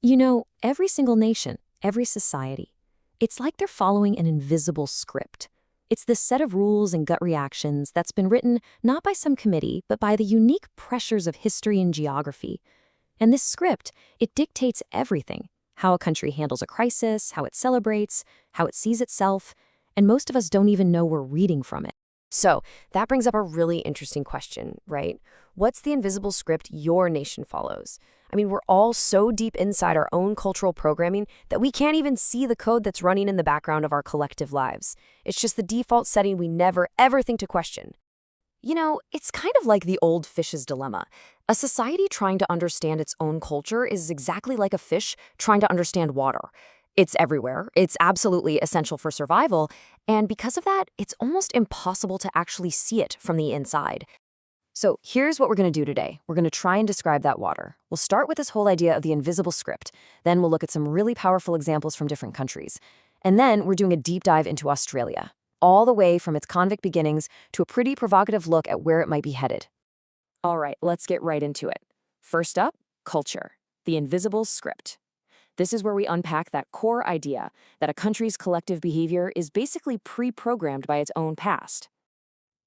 You know, every single nation, every society, it's like they're following an invisible script. It's this set of rules and gut reactions that's been written not by some committee, but by the unique pressures of history and geography. And this script, it dictates everything: how a country handles a crisis, how it celebrates, how it sees itself, and most of us don't even know we're reading from it. So that brings up a really interesting question, right? What's the invisible script your nation follows? I mean, we're all so deep inside our own cultural programming that we can't even see the code that's running in the background of our collective lives. It's just the default setting we never, ever think to question. You know, it's kind of like the old fish's dilemma. A society trying to understand its own culture is exactly like a fish trying to understand water. It's everywhere, it's absolutely essential for survival, and because of that, it's almost impossible to actually see it from the inside. So here's what we're going to do today. We're going to try and describe that water. We'll start with this whole idea of the invisible script. Then we'll look at some really powerful examples from different countries. And then we're doing a deep dive into Australia, all the way from its convict beginnings to a pretty provocative look at where it might be headed. All right, let's get right into it. First up, culture, the invisible script. This is where we unpack that core idea that a country's collective behavior is basically pre-programmed by its own past.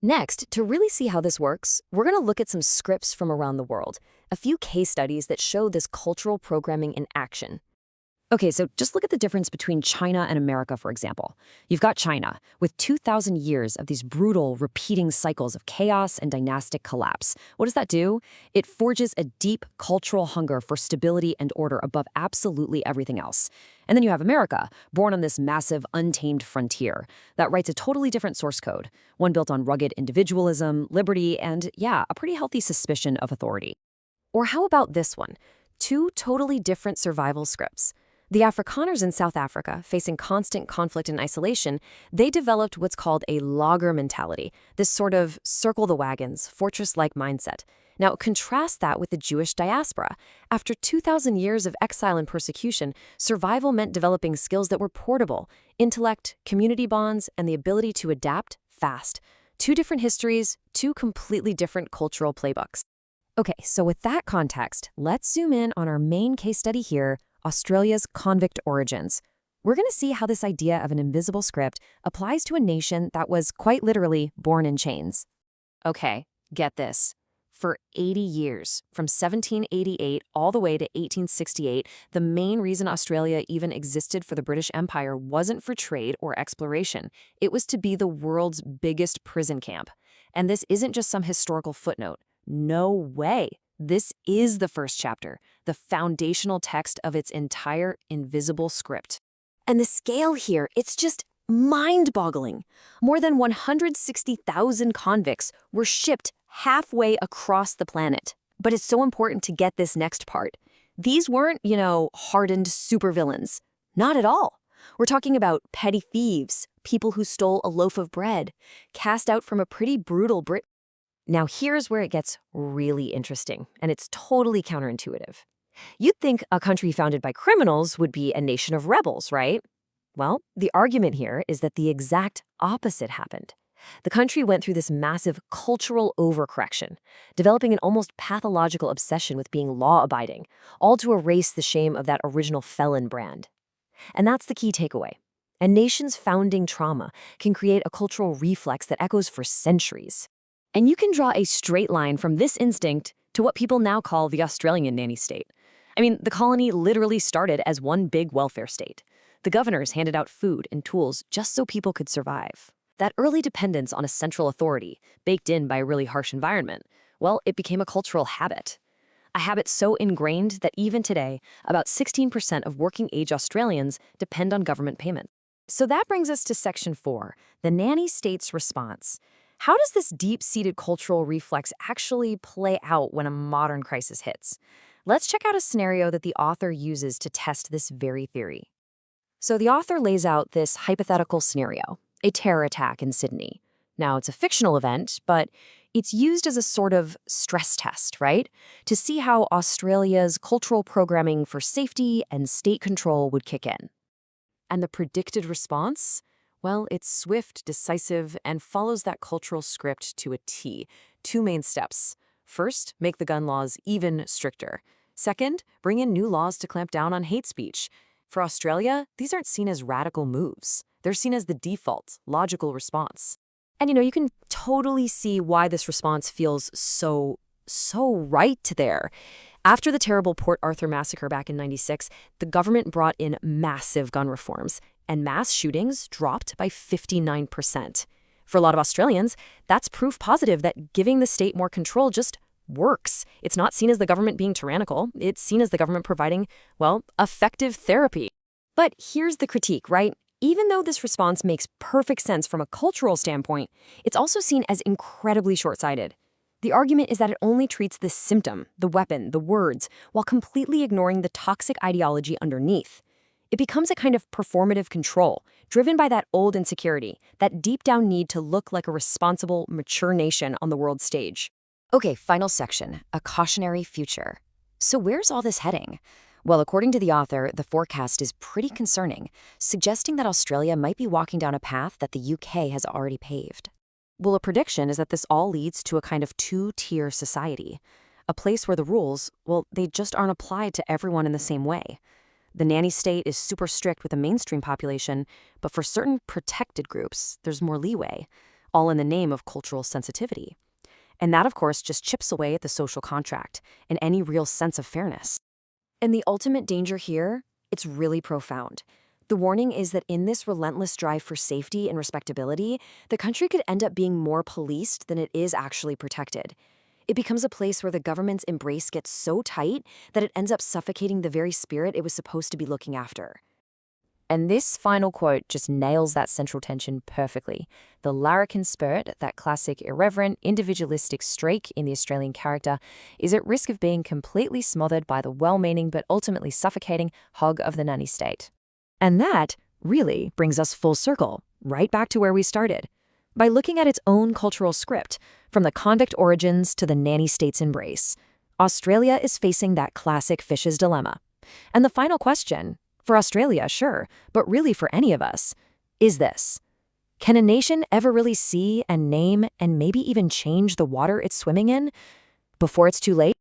Next, to really see how this works, we're going to look at some scripts from around the world, a few case studies that show this cultural programming in action. Okay, so just look at the difference between China and America, for example. You've got China, with 2,000 years of these brutal, repeating cycles of chaos and dynastic collapse. What does that do? It forges a deep cultural hunger for stability and order above absolutely everything else. And then you have America, born on this massive, untamed frontier that writes a totally different source code, one built on rugged individualism, liberty, and, yeah, a pretty healthy suspicion of authority. Or how about this one? Two totally different survival scripts. The Afrikaners in South Africa, facing constant conflict and isolation, they developed what's called a logger mentality, this sort of circle the wagons, fortress-like mindset. Now, contrast that with the Jewish diaspora. After 2,000 years of exile and persecution, survival meant developing skills that were portable: intellect, community bonds, and the ability to adapt fast. Two different histories, two completely different cultural playbooks. Okay, so with that context, let's zoom in on our main case study here, Australia's convict origins. We're going to see how this idea of an invisible script applies to a nation that was quite literally born in chains. Okay, get this. For 80 years, from 1788 all the way to 1868, the main reason Australia even existed for the British Empire wasn't for trade or exploration. It was to be the world's biggest prison camp. And this isn't just some historical footnote. No way. This is the first chapter, the foundational text of its entire invisible script. And the scale here, it's just mind-boggling. More than 160,000 convicts were shipped halfway across the planet. But it's so important to get this next part. These weren't, hardened supervillains. Not at all. We're talking about petty thieves, people who stole a loaf of bread, cast out from a pretty brutal Now here's where it gets really interesting, and it's totally counterintuitive. You'd think a country founded by criminals would be a nation of rebels, right? Well, the argument here is that the exact opposite happened. The country went through this massive cultural overcorrection, developing an almost pathological obsession with being law-abiding, all to erase the shame of that original felon brand. And that's the key takeaway. A nation's founding trauma can create a cultural reflex that echoes for centuries. And you can draw a straight line from this instinct to what people now call the Australian nanny state. I mean, the colony literally started as one big welfare state. The governors handed out food and tools just so people could survive. That early dependence on a central authority, baked in by a really harsh environment, well, it became a cultural habit. A habit so ingrained that even today, about 16% of working-age Australians depend on government payment. So that brings us to Section 4, the nanny state's response. How does this deep-seated cultural reflex actually play out when a modern crisis hits? Let's check out a scenario that the author uses to test this very theory. So the author lays out this hypothetical scenario, a terror attack in Sydney. Now, it's a fictional event, but it's used as a sort of stress test, right? To see how Australia's cultural programming for safety and state control would kick in. And the predicted response? Well, it's swift, decisive, and follows that cultural script to a T. Two main steps. First, make the gun laws even stricter. Second, bring in new laws to clamp down on hate speech. For Australia, these aren't seen as radical moves. They're seen as the default, logical response. And you can totally see why this response feels so right there. After the terrible Port Arthur massacre back in '96, the government brought in massive gun reforms, and mass shootings dropped by 59%. For a lot of Australians, that's proof positive that giving the state more control just works. It's not seen as the government being tyrannical. It's seen as the government providing, well, effective therapy. But here's the critique, right? Even though this response makes perfect sense from a cultural standpoint, it's also seen as incredibly short-sighted. The argument is that it only treats the symptom, the weapon, the words, while completely ignoring the toxic ideology underneath. It becomes a kind of performative control, driven by that old insecurity, that deep-down need to look like a responsible, mature nation on the world stage. Okay, final section, a cautionary future. So where's all this heading? Well, according to the author, the forecast is pretty concerning, suggesting that Australia might be walking down a path that the UK has already paved. Well, a prediction is that this all leads to a kind of two-tier society, a place where the rules, well, they just aren't applied to everyone in the same way. The nanny state is super strict with the mainstream population, but for certain protected groups, there's more leeway, all in the name of cultural sensitivity. And that, of course, just chips away at the social contract and any real sense of fairness. And the ultimate danger here, it's really profound. The warning is that in this relentless drive for safety and respectability, the country could end up being more policed than it is actually protected. It becomes a place where the government's embrace gets so tight that it ends up suffocating the very spirit it was supposed to be looking after. And this final quote just nails that central tension perfectly. The larrikin spirit, that classic irreverent, individualistic streak in the Australian character, is at risk of being completely smothered by the well-meaning but ultimately suffocating hog of the nanny state. And that really brings us full circle, right back to where we started. By looking at its own cultural script, from the convict origins to the nanny state's embrace, Australia is facing that classic fish's dilemma. And the final question, for Australia, sure, but really for any of us, is this: can a nation ever really see and name and maybe even change the water it's swimming in before it's too late?